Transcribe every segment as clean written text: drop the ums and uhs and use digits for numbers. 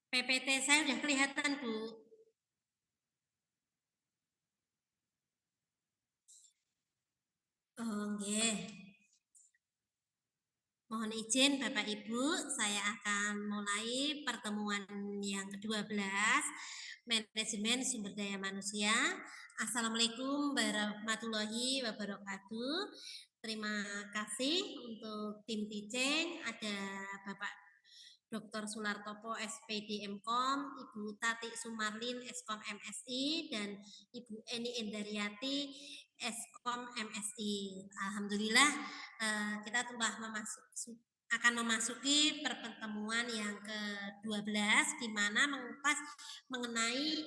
PPT saya udah kelihatan, Bu. Oh, nggih. Mohon izin Bapak Ibu, saya akan mulai pertemuan yang ke-12 Manajemen Sumber Daya Manusia. Assalamualaikum warahmatullahi wabarakatuh. Terima kasih untuk tim teaching, ada Bapak Dr. Sulartopo SPD MKOM, Ibu Tati Sumarlin Eskom MSI, dan Ibu Eni Endariati Eskom MSI. Alhamdulillah kita telah akan memasuki pertemuan yang ke-12 di mana mengupas mengenai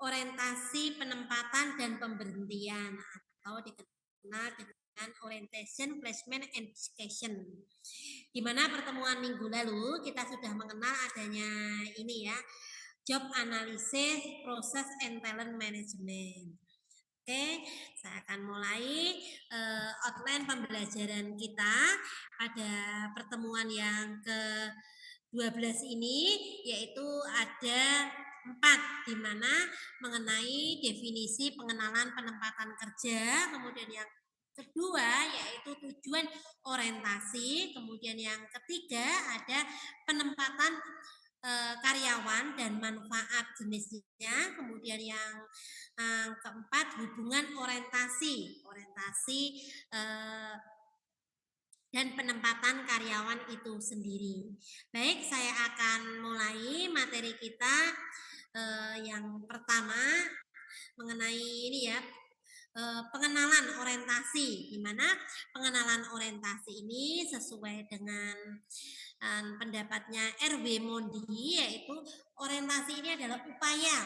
orientasi penempatan dan pemberhentian atau dikenal dengan orientation, placement, and education. Di mana pertemuan minggu lalu kita sudah mengenal adanya ini ya, job analysis, proses and talent management. Oke, saya akan mulai outline pembelajaran kita pada pertemuan yang ke-12 ini, yaitu ada 4, di mana mengenai definisi pengenalan penempatan kerja, kemudian yang kedua yaitu tujuan orientasi, kemudian yang ketiga ada penempatan karyawan dan manfaat jenisnya, kemudian yang keempat hubungan orientasi dan penempatan karyawan itu sendiri. Baik, saya akan mulai materi kita yang pertama mengenai ini ya, pengenalan orientasi, di mana pengenalan orientasi ini sesuai dengan pendapatnya R.W. Mondi, yaitu orientasi ini adalah upaya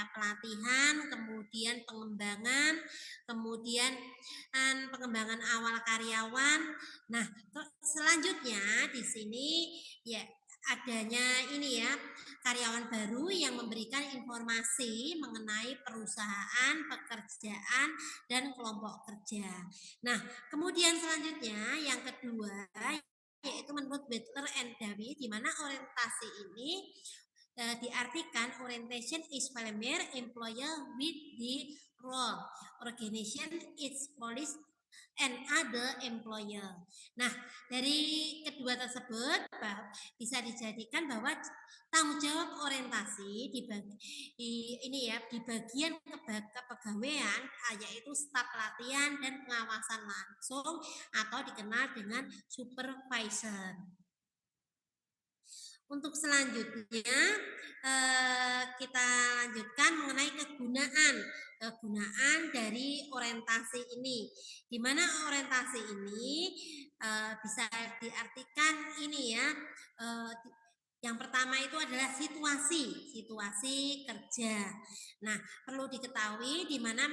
pelatihan, kemudian pengembangan, kemudian pengembangan awal karyawan. Nah, selanjutnya di sini ya adanya ini ya, karyawan baru yang memberikan informasi mengenai perusahaan, pekerjaan, dan kelompok kerja. Nah, kemudian selanjutnya yang kedua yaitu menurut Butler and Davi, di mana orientasi ini diartikan orientation is familiar employer with the role organization its policy and other employer. Nah, dari kedua tersebut bisa dijadikan bahwa tanggung jawab orientasi di bagian kepegawaian, yaitu staf pelatihan dan pengawasan langsung atau dikenal dengan supervisor. Untuk selanjutnya kita lanjutkan mengenai kegunaan dari orientasi ini, di mana orientasi ini bisa diartikan ini ya, yang pertama itu adalah situasi kerja. Nah, perlu diketahui di mana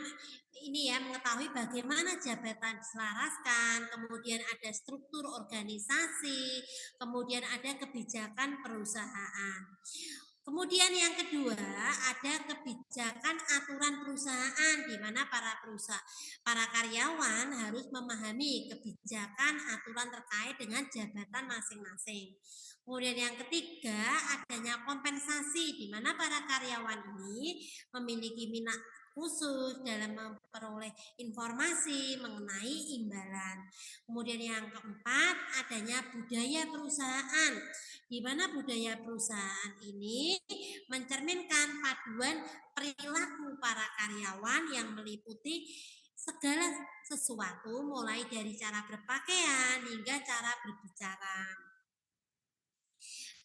ini ya, mengetahui bagaimana jabatan diselaraskan, kemudian ada struktur organisasi, kemudian ada kebijakan perusahaan. Kemudian yang kedua ada kebijakan aturan perusahaan, di mana para karyawan harus memahami kebijakan aturan terkait dengan jabatan masing-masing. Kemudian yang ketiga adanya kompensasi, di mana para karyawan ini memiliki minat khusus dalam memperoleh informasi mengenai imbalan. Kemudian yang keempat adanya budaya perusahaan, di mana budaya perusahaan ini mencerminkan paduan perilaku para karyawan yang meliputi segala sesuatu, mulai dari cara berpakaian hingga cara berbicara.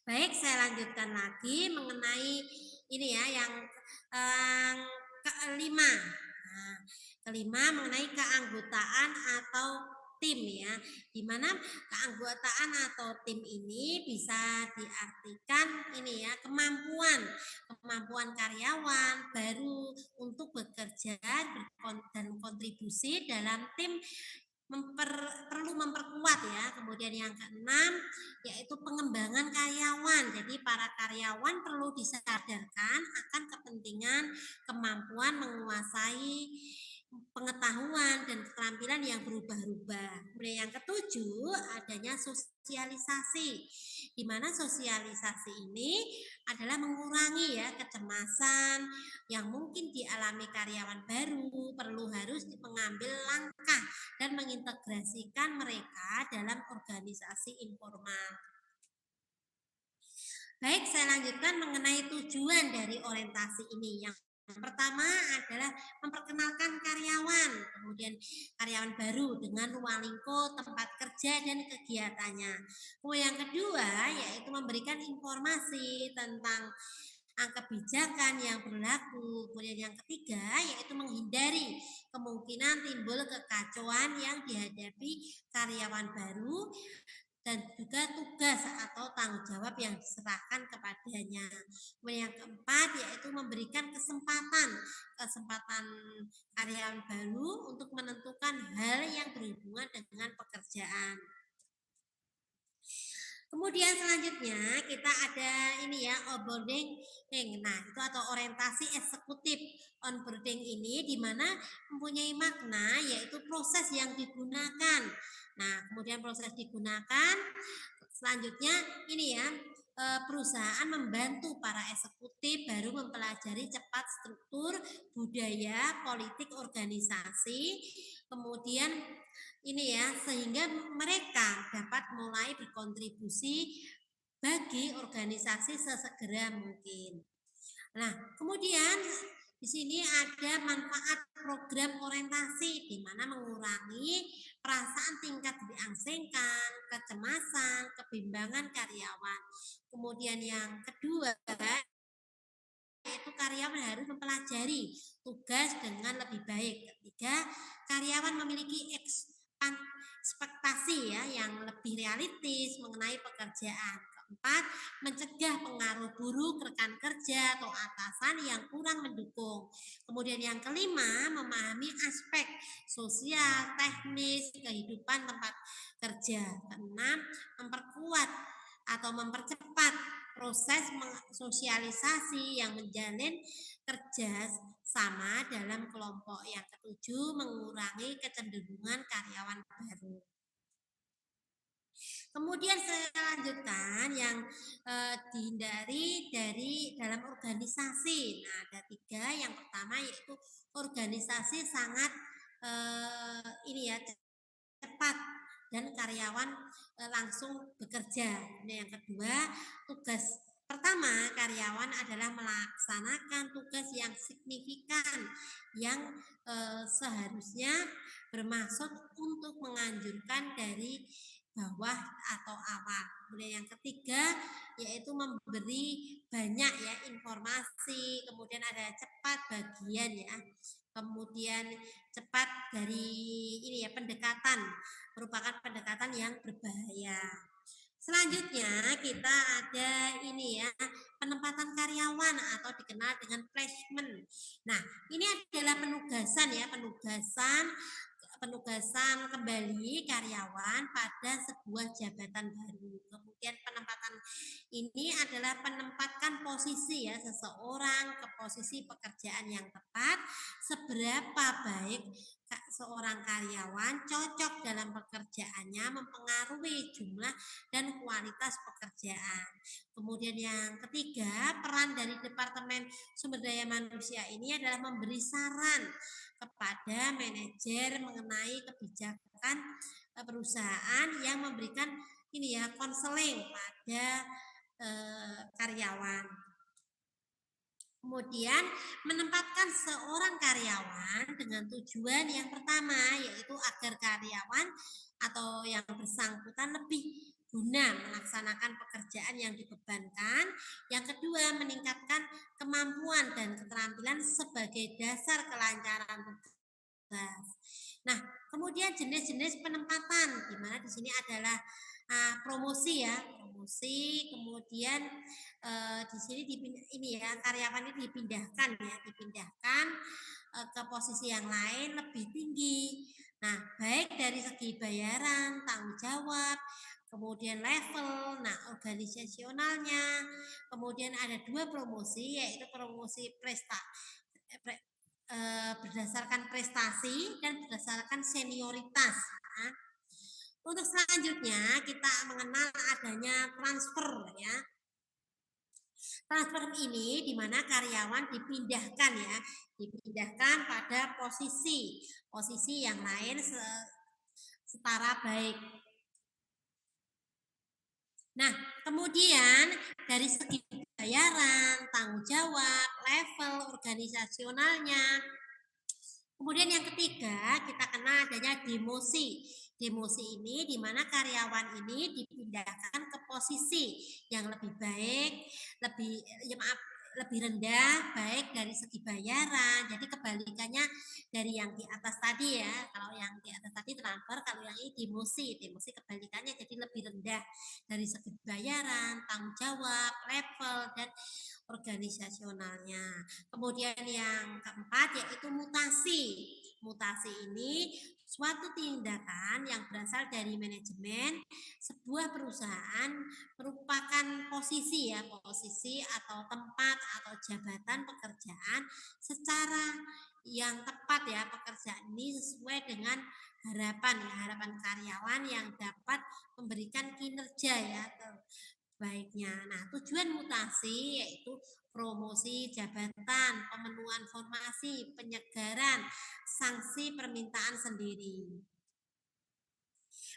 Baik, saya lanjutkan lagi mengenai ini ya, yang kelima. Nah, kelima mengenai keanggotaan atau tim ya, di mana keanggotaan atau tim ini bisa diartikan ini ya, kemampuan karyawan baru untuk bekerja dan kontribusi dalam tim perlu memperkuat ya. Kemudian yang keenam yaitu pengembangan karyawan. Jadi para karyawan perlu disadarkan akan kepentingan kemampuan menguasai pengetahuan dan keterampilan yang berubah-ubah. Kemudian yang ketujuh, adanya sosialisasi, di mana sosialisasi ini adalah mengurangi ya kecemasan yang mungkin dialami karyawan baru, perlu harus mengambil langkah dan mengintegrasikan mereka dalam organisasi informal. Baik, saya lanjutkan mengenai tujuan dari orientasi ini. Yang pertama adalah memperkenalkan karyawan, kemudian karyawan baru dengan ruang lingkup, tempat kerja, dan kegiatannya. Kemudian yang kedua yaitu memberikan informasi tentang kebijakan yang berlaku. Kemudian yang ketiga yaitu menghindari kemungkinan timbul kekacauan yang dihadapi karyawan baru dan juga tugas atau tanggung jawab yang diserahkan kepadanya. Kemudian yang keempat yaitu memberikan kesempatan karyawan baru untuk menentukan hal yang berhubungan dengan pekerjaan. Kemudian selanjutnya kita ada ini ya onboarding. Nah, itu atau orientasi eksekutif. Onboarding ini di mana mempunyai makna yaitu proses yang digunakan. Nah, kemudian proses digunakan selanjutnya ini ya perusahaan membantu para eksekutif baru mempelajari cepat struktur, budaya, politik organisasi, kemudian ini ya sehingga mereka dapat mulai berkontribusi bagi organisasi sesegera mungkin. Nah, kemudian di sini ada manfaat program orientasi di mana mengurangi perasaan tingkat diasingkan, kecemasan, kebimbangan karyawan. Kemudian yang kedua yaitu karyawan harus mempelajari tugas dengan lebih baik. Ketiga, karyawan memiliki ekspektasi ya yang lebih realistis mengenai pekerjaan. Keempat, mencegah pengaruh buruk rekan kerja atau atasan yang kurang mendukung. Kemudian yang kelima, memahami aspek sosial, teknis, kehidupan tempat kerja. Keenam, memperkuat atau mempercepat proses sosialisasi yang menjalin kerja sama dalam kelompok. Yang ketujuh, mengurangi kecenderungan karyawan baru. Kemudian saya lanjutkan yang dihindari dari dalam organisasi. Nah, ada tiga. Yang pertama yaitu organisasi sangat ini ya cepat dan karyawan langsung bekerja. Nah, yang kedua, tugas pertama karyawan adalah melaksanakan tugas yang signifikan yang seharusnya bermaksud untuk menganjurkan dari bawah atau awal. Kemudian yang ketiga yaitu memberi banyak ya informasi, kemudian ada cepat bagian ya. Kemudian cepat dari ini ya pendekatan, merupakan pendekatan yang berbahaya. Selanjutnya kita ada ini ya penempatan karyawan atau dikenal dengan placement. Nah, ini adalah penugasan ya, penugasan kembali karyawan pada sebuah jabatan baru. Kemudian penempatan ini adalah penempatkan posisi ya seseorang ke posisi pekerjaan yang tepat, seberapa baik seorang karyawan cocok dalam pekerjaannya mempengaruhi jumlah dan kualitas pekerjaan. Kemudian yang ketiga, peran dari Departemen Sumber Daya Manusia ini adalah memberi saran kepada manajer mengenai kebijakan perusahaan yang memberikan ini ya konseling pada karyawan. Kemudian menempatkan seorang karyawan dengan tujuan yang pertama yaitu agar karyawan atau yang bersangkutan lebih guna melaksanakan pekerjaan yang dibebankan. Yang kedua, meningkatkan kemampuan dan keterampilan sebagai dasar kelancaran tugas. Nah, kemudian jenis-jenis penempatan di mana di sini adalah promosi ya, promosi, kemudian di sini ini ya karyawan ini dipindahkan ke posisi yang lain lebih tinggi. Nah, baik dari segi bayaran, tanggung jawab, kemudian level, nah organisasionalnya, kemudian ada dua promosi yaitu promosi berdasarkan prestasi dan berdasarkan senioritas. Ya. Untuk selanjutnya kita mengenal adanya transfer ya. Transfer ini di mana karyawan dipindahkan ya, dipindahkan pada posisi yang lain setara baik. Nah, kemudian dari segi bayaran, tanggung jawab, level organisasionalnya. Kemudian yang ketiga, kita kenal adanya demosi. Demosi ini di mana karyawan ini dipindahkan ke posisi yang lebih baik, lebih rendah, baik dari segi bayaran. Jadi kebalikannya dari yang di atas tadi ya. Kalau yang di atas tadi transfer, kalau yang ini demosi. Demosi kebalikannya jadi lebih rendah dari segi bayaran, tanggung jawab, level, dan organisasionalnya. Kemudian yang keempat yaitu mutasi. Mutasi ini suatu tindakan yang berasal dari manajemen sebuah perusahaan merupakan posisi ya, posisi atau tempat atau jabatan pekerjaan secara yang tepat ya, pekerjaan ini sesuai dengan harapan karyawan yang dapat memberikan kinerja ya baiknya. Nah, tujuan mutasi yaitu promosi jabatan, pemenuhan formasi, penyegaran, sanksi permintaan sendiri.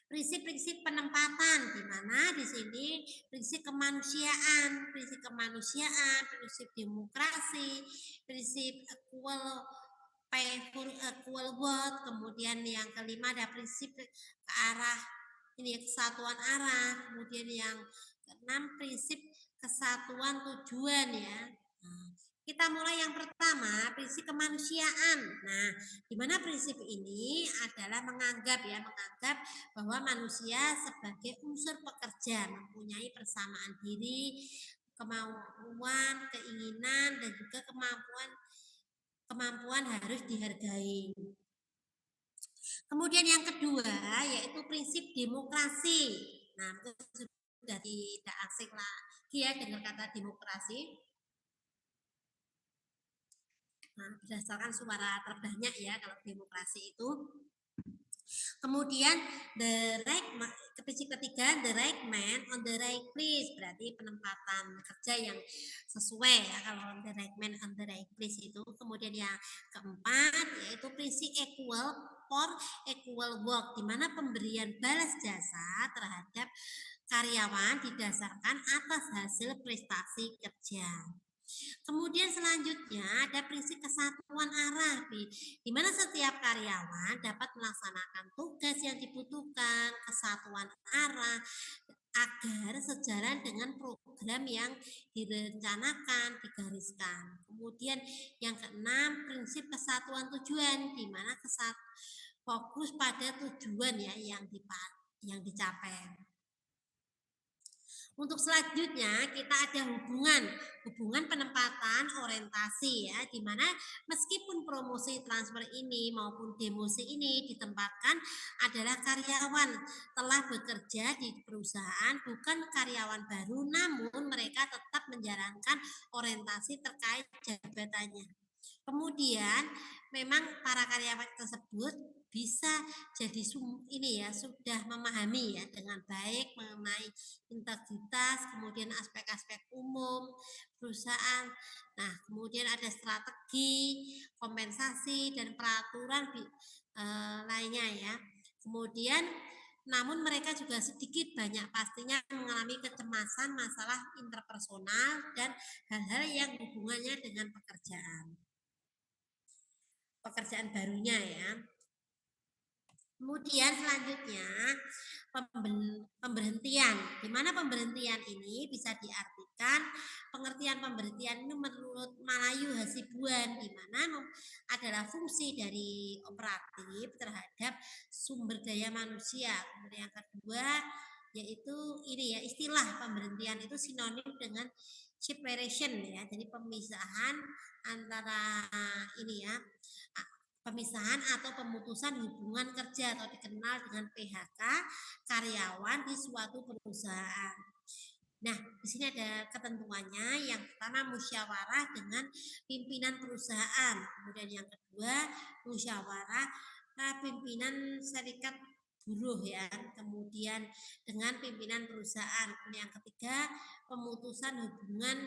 Prinsip-prinsip penempatan di mana di sini prinsip kemanusiaan, prinsip demokrasi, prinsip equal pay for equal work, kemudian yang kelima ada prinsip ke arah ini kesatuan arah, kemudian yang keenam prinsip kesatuan tujuan ya. Nah, kita mulai yang pertama, prinsip kemanusiaan. Nah, di mana prinsip ini adalah menganggap bahwa manusia sebagai unsur pekerja mempunyai persamaan diri, kemauan, keinginan, dan juga kemampuan harus dihargai. Kemudian yang kedua yaitu prinsip demokrasi. Nah, itu sudah tidak asing lagi ya dengan kata demokrasi. Nah, berdasarkan suara terbanyak ya kalau demokrasi itu. Kemudian prinsip ketiga the right man on the right place, berarti penempatan kerja yang sesuai ya kalau the right man on the right place itu. Kemudian yang keempat yaitu prinsip equal for equal work, di mana pemberian balas jasa terhadap karyawan didasarkan atas hasil prestasi kerja. Kemudian selanjutnya ada prinsip kesatuan arah, di mana setiap karyawan dapat melaksanakan tugas yang dibutuhkan, kesatuan arah agar sejalan dengan program yang direncanakan, digariskan. Kemudian yang keenam prinsip kesatuan tujuan, di mana fokus pada tujuan ya yang dicapai. Untuk selanjutnya kita ada hubungan penempatan orientasi ya, di mana meskipun promosi transfer ini maupun demosi ini ditempatkan adalah karyawan telah bekerja di perusahaan, bukan karyawan baru, namun mereka tetap menjalankan orientasi terkait jabatannya. Kemudian memang para karyawan tersebut bisa jadi sudah memahami ya dengan baik mengenai integritas, kemudian aspek-aspek umum perusahaan. Nah, kemudian ada strategi, kompensasi dan peraturan lainnya ya. Kemudian namun mereka juga sedikit banyak pastinya mengalami kecemasan masalah interpersonal dan hal-hal yang hubungannya dengan pekerjaan barunya ya. Kemudian selanjutnya pemberhentian. Di mana pemberhentian ini bisa diartikan pengertian pemberhentian ini menurut Malayu Hasibuan, di mana adalah fungsi dari operatif terhadap sumber daya manusia. Kemudian yang kedua yaitu ini ya, istilah pemberhentian itu sinonim dengan separation ya. Jadi pemisahan antara ini ya, pemisahan atau pemutusan hubungan kerja atau dikenal dengan PHK karyawan di suatu perusahaan. Nah, di sini ada ketentuannya. Yang pertama musyawarah dengan pimpinan perusahaan. Kemudian yang kedua musyawarah pimpinan serikat buruh ya. Kemudian dengan pimpinan perusahaan. Kemudian yang ketiga pemutusan hubungan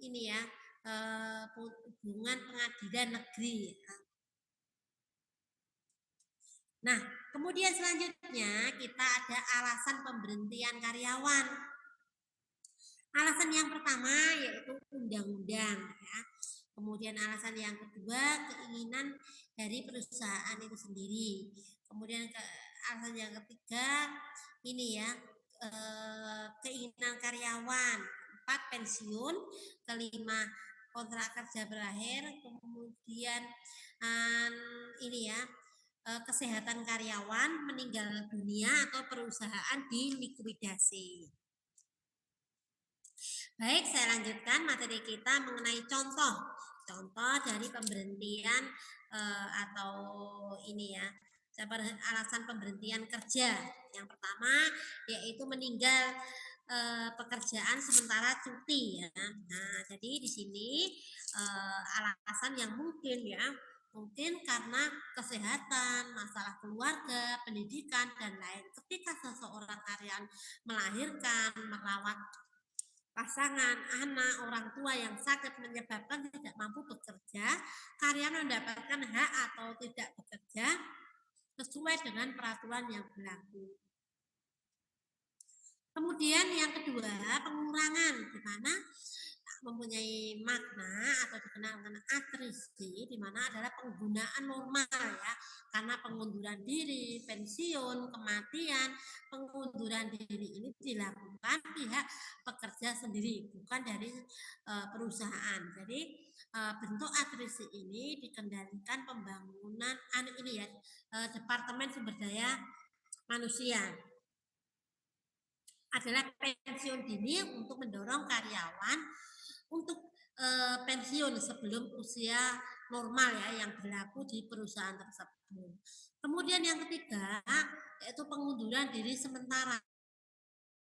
ini ya, hubungan pengadilan negeri. Nah, kemudian selanjutnya kita ada alasan pemberhentian karyawan. Alasan yang pertama yaitu undang-undang ya. Kemudian alasan yang kedua keinginan dari perusahaan itu sendiri. Kemudian alasan yang ketiga ini ya, keinginan karyawan. Empat, pensiun. Kelima, kontrak kerja berakhir. Kemudian ini ya, kesehatan karyawan, meninggal dunia atau perusahaan dilikuidasi. Baik, saya lanjutkan materi kita mengenai contoh dari pemberhentian atau ini ya, alasan pemberhentian kerja. Yang pertama yaitu meninggal pekerjaan sementara cuti ya. Nah, jadi di sini alasan yang mungkin ya, mungkin karena kesehatan, masalah keluarga, pendidikan dan lain. Ketika seseorang karyawan melahirkan, merawat pasangan, anak, orang tua yang sakit menyebabkan tidak mampu bekerja, karyawan mendapatkan hak atau tidak bekerja sesuai dengan peraturan yang berlaku. Kemudian yang kedua, pengurangan, di mana mempunyai makna atau dikenal dengan atrisi, di mana adalah penggunaan normal ya, karena pengunduran diri, pensiun, kematian. Pengunduran diri ini dilakukan pihak pekerja sendiri, bukan dari perusahaan. Jadi bentuk atrisi ini dikendalikan pembangunan ini ya, Departemen Sumber Daya Manusia. Adalah pensiun dini untuk mendorong karyawan untuk pensiun sebelum usia normal ya yang berlaku di perusahaan tersebut. Kemudian yang ketiga yaitu pengunduran diri sementara,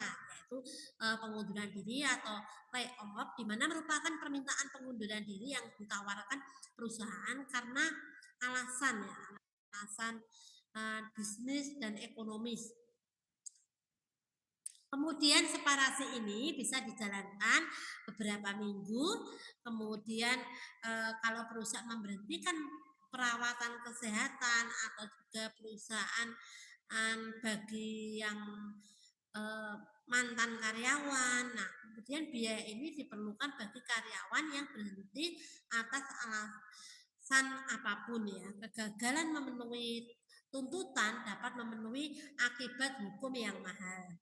yaitu pengunduran diri atau layoff, di mana merupakan permintaan pengunduran diri yang ditawarkan perusahaan karena alasan bisnis dan ekonomis. Kemudian separasi ini bisa dijalankan beberapa minggu. Kemudian kalau perusahaan memberhentikan perawatan kesehatan atau juga perusahaan bagi yang mantan karyawan. Nah, kemudian biaya ini diperlukan bagi karyawan yang berhenti atas alasan apapun ya. Kegagalan memenuhi tuntutan dapat memenuhi akibat hukum yang mahal.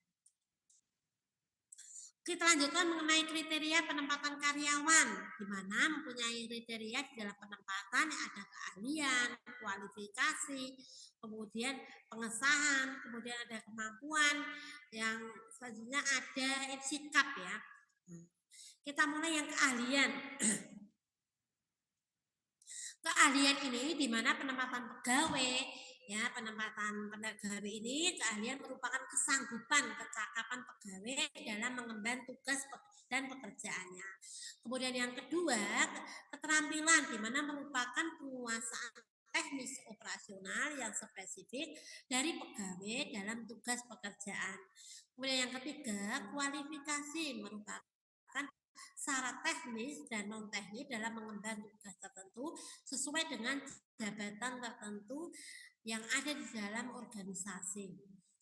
Kita lanjutkan mengenai kriteria penempatan karyawan, di mana mempunyai kriteria di dalam penempatan ada keahlian, kualifikasi, kemudian pengesahan, kemudian ada kemampuan, yang selanjutnya ada sikap ya. Kita mulai yang keahlian. Keahlian ini di mana penempatan pegawai ya, penempatan pegawai ini keahlian merupakan kesanggupan, kecakapan pegawai dalam mengemban tugas dan pekerjaannya. Kemudian yang kedua, keterampilan di mana merupakan penguasaan teknis operasional yang spesifik dari pegawai dalam tugas pekerjaan. Kemudian yang ketiga, kualifikasi merupakan syarat teknis dan non teknis dalam mengemban tugas tertentu sesuai dengan jabatan tertentu yang ada di dalam organisasi.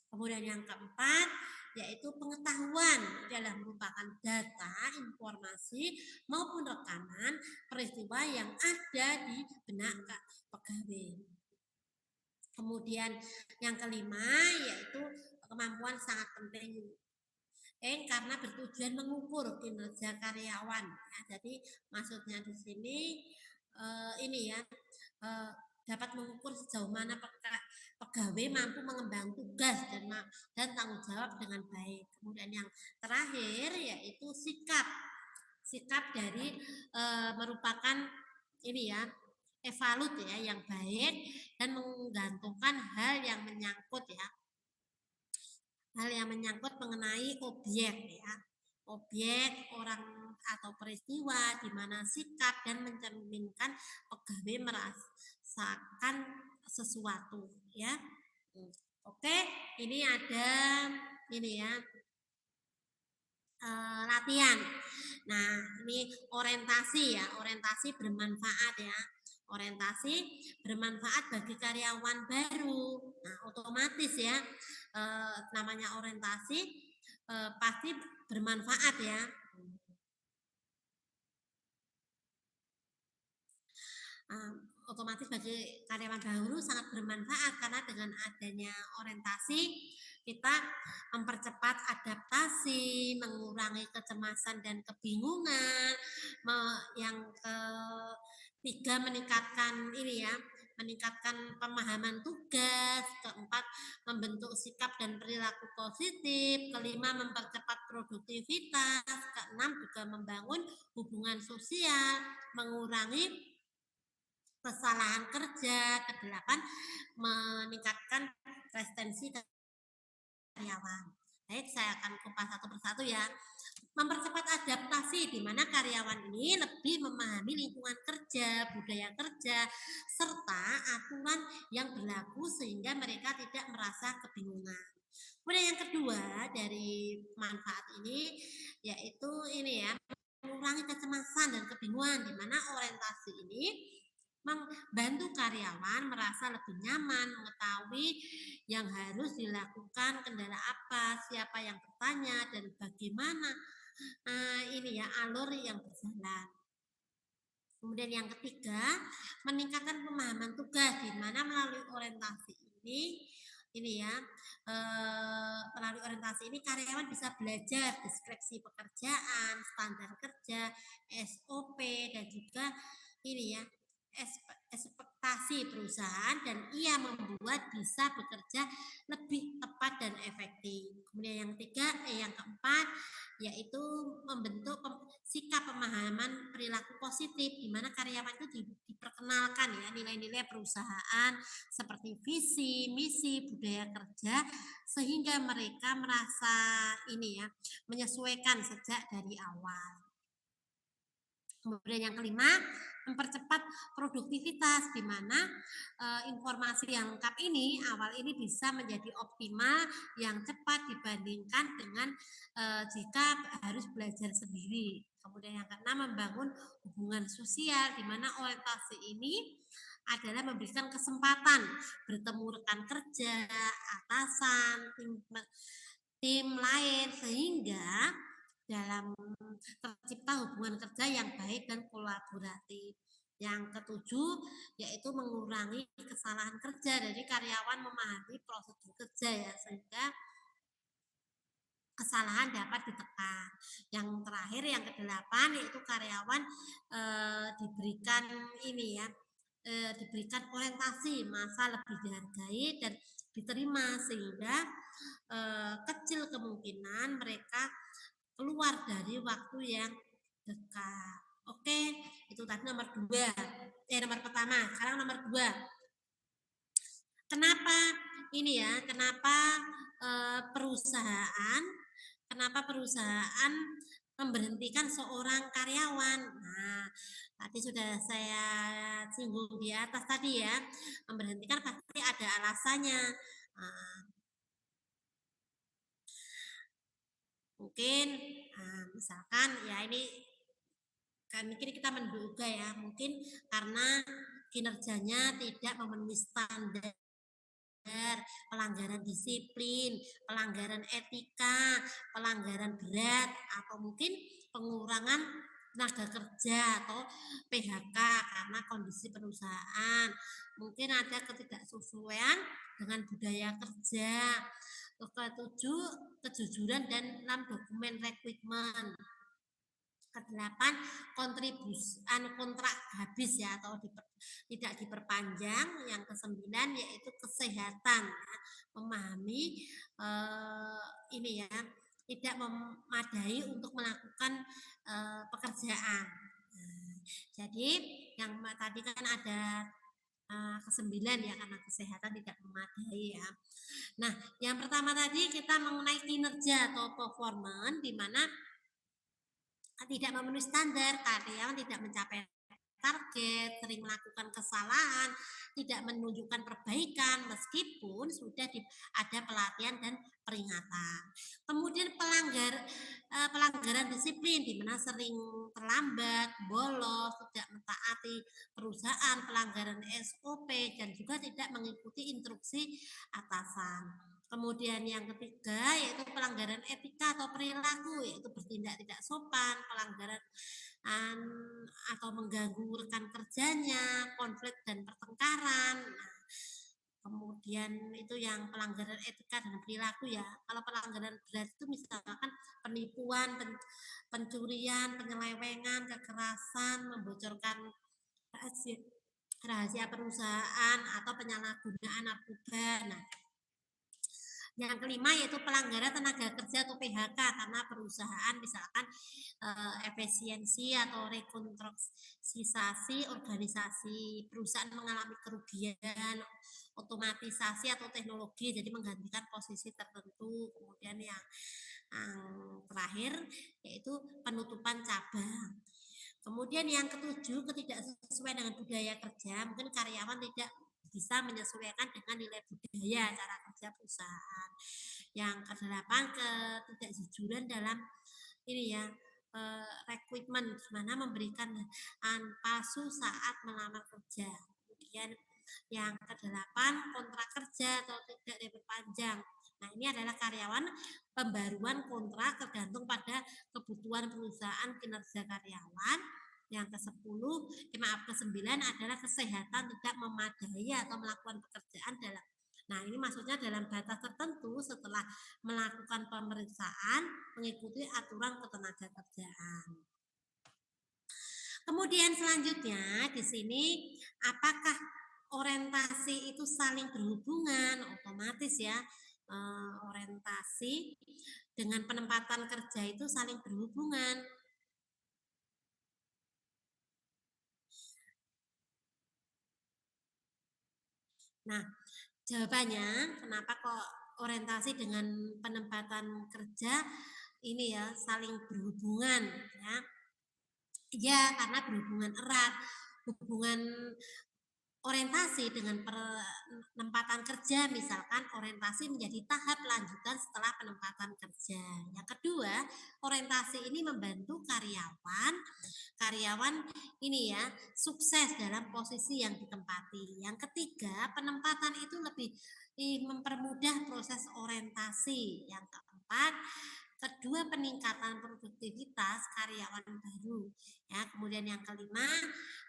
Kemudian yang keempat yaitu pengetahuan dalam merupakan data, informasi maupun rekaman peristiwa yang ada di benak pegawai. Kemudian yang kelima yaitu kemampuan sangat penting karena bertujuan mengukur kinerja karyawan. Ya, jadi maksudnya di sini ini ya, dapat mengukur sejauh mana pegawai mampu mengemban tugas dan tanggung jawab dengan baik. Kemudian yang terakhir yaitu sikap dari merupakan ini ya, evalut ya yang baik dan menggantungkan hal yang menyangkut mengenai objek ya. objek, orang atau peristiwa di mana sikap dan mencerminkan pegawai merasakan sesuatu ya. Oke, ini ada ini ya latihan. Nah, ini orientasi ya, orientasi bermanfaat ya. Orientasi bermanfaat bagi karyawan baru. Nah, otomatis ya namanya orientasi pasti bermanfaat ya. Otomatis bagi karyawan baru sangat bermanfaat karena dengan adanya orientasi kita mempercepat adaptasi, mengurangi kecemasan dan kebingungan. Yang ketiga meningkatkan ini ya, meningkatkan pemahaman tugas. Keempat, membentuk sikap dan perilaku positif. Kelima, mempercepat produktivitas. Keenam, juga membangun hubungan sosial, mengurangi kesalahan kerja. Kedelapan, meningkatkan retensi karyawan. Baik, saya akan kupas satu persatu ya. Mempercepat adaptasi di mana karyawan ini lebih memahami lingkungan kerja, budaya kerja, serta aturan yang berlaku sehingga mereka tidak merasa kebingungan. Kemudian yang kedua dari manfaat ini yaitu ini ya, mengurangi kecemasan dan kebingungan di mana orientasi ini membantu karyawan merasa lebih nyaman, mengetahui yang harus dilakukan, kendala apa, siapa yang bertanya, dan bagaimana ini ya alur yang berjalan. Kemudian yang ketiga, meningkatkan pemahaman tugas di mana melalui orientasi ini ya melalui orientasi ini karyawan bisa belajar deskripsi pekerjaan, standar kerja, SOP dan juga ini ya ekspektasi perusahaan dan ia membuat bisa bekerja lebih tepat dan efektif. Kemudian yang keempat yaitu membentuk sikap pemahaman perilaku positif di mana karyawan itu diperkenalkan ya nilai-nilai perusahaan seperti visi, misi, budaya kerja sehingga mereka merasa ini ya menyesuaikan sejak dari awal. Kemudian yang kelima, mempercepat produktivitas di mana informasi yang lengkap ini awal ini bisa menjadi optimal yang cepat dibandingkan dengan jika harus belajar sendiri. Kemudian yang keenam, membangun hubungan sosial di mana orientasi ini adalah memberikan kesempatan bertemu rekan kerja, atasan, tim lain sehingga dalam tercipta hubungan kerja yang baik dan kolaboratif. Yang ketujuh yaitu mengurangi kesalahan kerja dari karyawan memahami prosedur kerja ya sehingga kesalahan dapat ditekan. Yang terakhir yang kedelapan yaitu karyawan diberikan ini ya diberikan orientasi masa lebih dihargai dan diterima sehingga kecil kemungkinan mereka keluar dari waktu yang dekat. Oke, itu tadi nomor pertama. Sekarang nomor 2. Kenapa ini ya? Kenapa perusahaan memberhentikan seorang karyawan? Nah, tadi sudah saya singgung di atas tadi ya. Memberhentikan pasti ada alasannya. Mungkin misalkan ya ini kita menduga ya mungkin karena kinerjanya tidak memenuhi standar, pelanggaran disiplin, pelanggaran etika, pelanggaran berat atau mungkin pengurangan tenaga kerja atau PHK karena kondisi perusahaan. Mungkin ada ketidaksesuaian dengan budaya kerja. Ketujuh, kejujuran dan 6 dokumen rekrutmen. Kedelapan, kontribusi kontrak habis ya atau tidak diperpanjang. Yang kesembilan yaitu kesehatan ya. Memahami ini ya tidak memadai untuk melakukan pekerjaan. Jadi yang tadi kan ada kesembilan ya karena kesehatan tidak memadai ya. Nah, yang pertama tadi kita mengenai kinerja atau performance di mana tidak memenuhi standar, karyawan tidak mencapai target, sering melakukan kesalahan, tidak menunjukkan perbaikan meskipun sudah ada pelatihan dan peringatan. Kemudian pelanggaran disiplin di mana sering terlambat, bolos, tidak mentaati perusahaan, pelanggaran SOP dan juga tidak mengikuti instruksi atasan. Kemudian yang ketiga yaitu pelanggaran etika atau perilaku, yaitu bertindak tidak sopan, pelanggaran atau mengganggu rekan kerjanya, konflik dan pertengkaran. Nah, kemudian itu yang pelanggaran etika dan perilaku ya. Kalau pelanggaran berat itu misalkan penipuan, pencurian, penyelewengan, kekerasan, membocorkan rahasia perusahaan atau penyalahgunaan narkoba. Nah, yang kelima yaitu pelanggaran tenaga kerja atau PHK karena perusahaan misalkan efisiensi atau rekonstruksi organisasi perusahaan mengalami kerugian, otomatisasi atau teknologi jadi menggantikan posisi tertentu. Kemudian yang terakhir yaitu penutupan cabang. Kemudian yang ketujuh, ketidaksesuaian dengan budaya kerja, mungkin karyawan tidak bisa menyesuaikan dengan nilai budaya cara kerja perusahaan. Yang kedelapan, ketidakjujuran dalam ini ya rekrutmen, mana memberikan palsu saat melamar kerja. Kemudian yang kedelapan, kontrak kerja atau tidak diperpanjang. Nah, ini adalah karyawan pembaruan kontrak tergantung pada kebutuhan perusahaan kinerja karyawan. Yang ke-9 adalah kesehatan tidak memadai atau melakukan pekerjaan dalam. Nah, ini maksudnya dalam batas tertentu setelah melakukan pemeriksaan mengikuti aturan ketenagakerjaan. Kemudian selanjutnya di sini apakah orientasi itu saling berhubungan? Otomatis ya, orientasi dengan penempatan kerja itu saling berhubungan. Nah, jawabannya kenapa kok orientasi dengan penempatan kerja ini ya saling berhubungan ya? Ya, karena berhubungan erat. Hubungan orientasi dengan penempatan kerja, misalkan orientasi menjadi tahap lanjutan setelah penempatan kerja. Yang kedua, orientasi ini membantu karyawan ini ya sukses dalam posisi yang ditempati. Yang ketiga, penempatan itu lebih mempermudah proses orientasi. Yang keempat, kedua, peningkatan produktivitas karyawan baru ya. Kemudian yang kelima,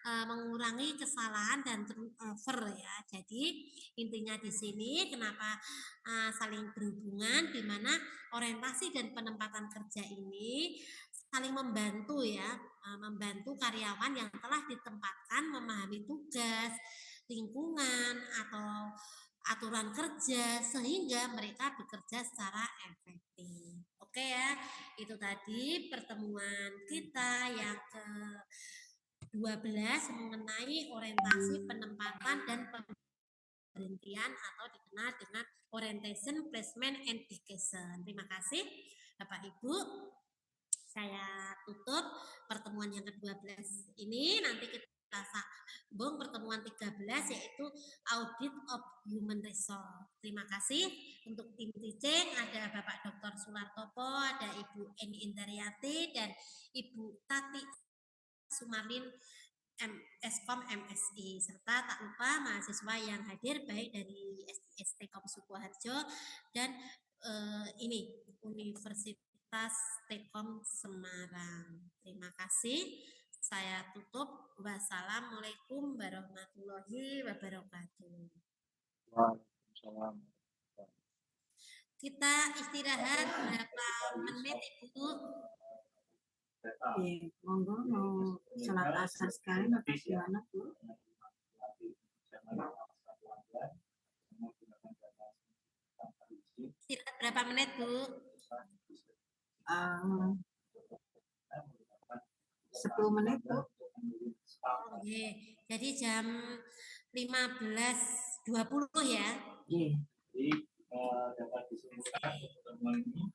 mengurangi kesalahan dan turnover ya. Jadi intinya di sini kenapa saling berhubungan, di mana orientasi dan penempatan kerja ini saling membantu ya, membantu karyawan yang telah ditempatkan memahami tugas, lingkungan atau aturan kerja sehingga mereka bekerja secara efektif. Oke ya, itu tadi pertemuan kita yang ke-12 mengenai orientasi penempatan dan pemberhentian atau dikenal dengan orientation, placement, and education. Terima kasih Bapak Ibu. Saya tutup pertemuan yang ke-12 ini. Nanti kita sambung pertemuan 13 yaitu audit of human resource. Terima kasih untuk tim teaching, ada Bapak Dr. Sulartopo, ada Ibu Eni Indaryati dan Ibu Tati Sumarlin Eskom MSI, serta tak lupa mahasiswa yang hadir baik dari STKOM Sukoharjo dan ini Universitas Tekom Semarang. Terima kasih. Saya tutup. Wassalamualaikum warahmatullahi wabarakatuh. Waalaikumsalam. Kita istirahat berapa menit, Ibu? Iya, monggo mau sholat asar sekarang atau gimana, Bu? Istirahat berapa menit, Bu? 10 menit, Bu. Oke, jadi jam 15.20 ya? Iya. Jadi dapat disimpulkan pertemuan ini